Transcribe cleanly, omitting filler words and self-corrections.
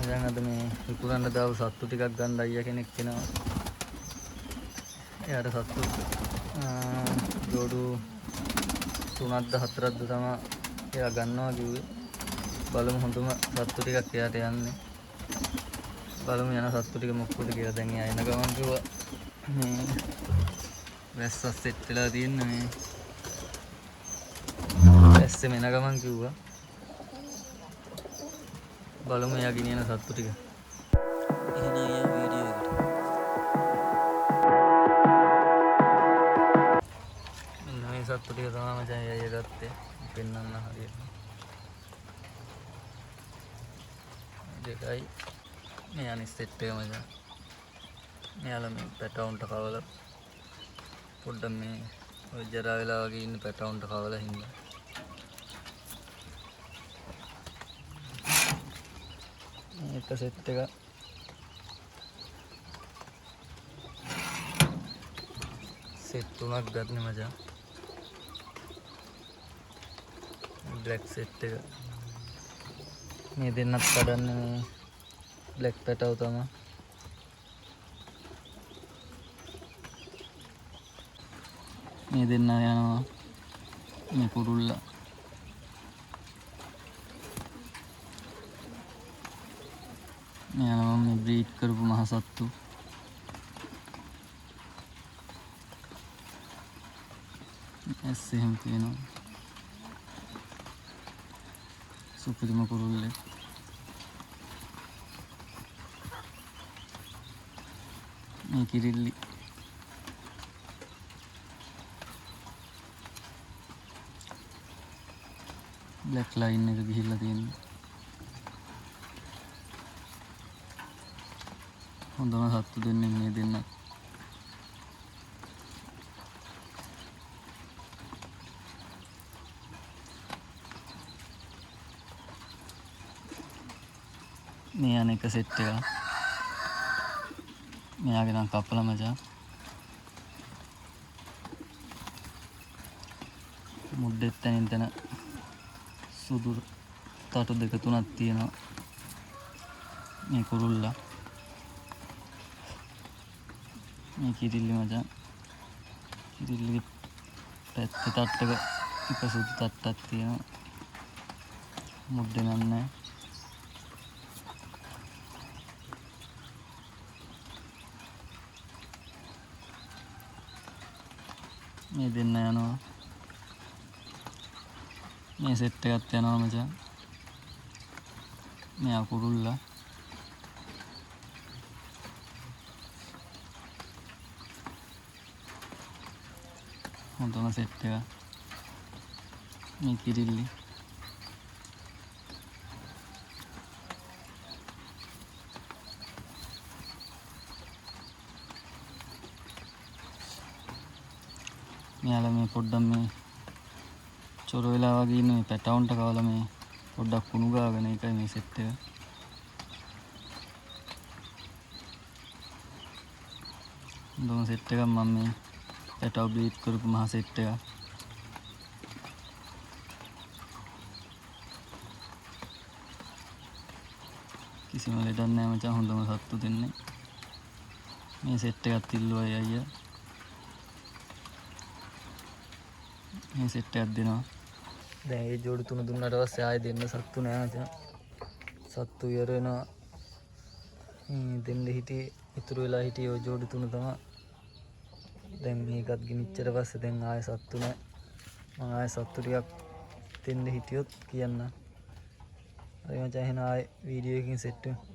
දැන් අද මේ විකුණන්න දාව සත්තු ටිකක් ගන්න අයියා කෙනෙක් එනවා. එයාට සත්තු ජෝඩු 3ක්ද 4ක්ද තමයි එයා ගන්නවා කිව්වේ. බලමු හොඳම සත්තු ටිකක් එයාට යන්නේ. බලමු යන සත්තු ටික මොකද කියලා. දැන් එයා එන ගමන් කිව්වා මේ වැස්සක් සෙට් වෙලා තියෙන මේ වැස්සේ එන ගමන් කිව්වා. බලමු එයා ගෙනියන සත්තු ටික. එහෙනම් යා වීඩියෝ එකට. මෙන්න මේ සත්තු ටික තමයි මචං අයියා ගත්තේ. පෙන්නන්න හරියට. දෙකයි මේ අනිත් සෙට් එක මචං. මෙයාලා මේ පැටවුන්ට කවලා පොඩ්ඩක් මේ ඔය ජරා වෙලා වගේ ඉන්න පැටවුන්ට කවලා හින්දා. එක සෙට් එක සෙට් 3ක් ගන්න මචං. බ්ලැක් සෙට් එක මේ දෙන්නත් කඩන්නේ මේ බ්ලැක් පැටව තමයි. මේ දෙන්න යනවා මේ කුරුල්ලා. මේ යනවා මේ බ්‍රීඩ් කරපු මහසත්තු. ඇස් එහෙම තියෙනවා. සුපිරිම කුරුල්ලේ. මේ කිරිල්ලි. බ්ලැක් ලයින් එක ගිහිල්ලා තියෙනවා. හොඳම සත්තු දෙන්නේ මේ දෙන්න. මේ අනෙක් සෙට් එක. මෙයාගේ නම් කපලා මචං. මුඩෙත් තනින් තන සුදු තටු දෙක තුනක් තියෙනවා. මේ කුරුල්ලා. මේ කිරිල්ලි මචං. කිරිල්ලි පැත්තේ තට්ටක එක සුදු තට්ටක් තියෙනවා. මුඩේ නෑ. මේ දෙන්න යනවා. මේ සෙට් එකත් යනවා මචං. මෙයා කුරුල්ලා. හොඳම සෙට් එක. මේ කිරිල්ලි. මෙයාලා මේ පොඩ්ඩක් මේ චොර වෙලා වගේ ඉන්න මේ පැටවුන්ට කවලා මේ පොඩ්ඩක් කුණු ගාගෙන එකයි මේ සෙට් එක. හොඳම සෙට් එකක් මම මේ පැටව බ්‍රීඩ් කරපු මහ සෙට් එක. කිසිම ලෙඩක් නැහැ මචං. හොඳම සත්තු දෙන්නේ. මේ සෙට් එකත් ඉල්ලුවයි අයියා. මේ සෙට් එකක් දෙනවා. දැන් ඒ ජෝඩු 3 දුන්නාට පස්සේ ආයෙ දෙන්න සත්තු නෑ මචං. සත්තු ඉවර වෙනවා. දෙන්න හිටියේ ඉතුරු වෙලා හිටියේ ඔය ජෝඩු 3 තමයි. දැන් මේකත් ගිනිච්චට පස්සේ දැන් ආයෙ සත්තු නෑ. මම ආයෙ සත්තු ටිකක් දෙන්න හිටියොත් කියන්න. හරි මචං. එහෙනම් ආයෙ වීඩියෝ එකකින් සෙට් වෙමු.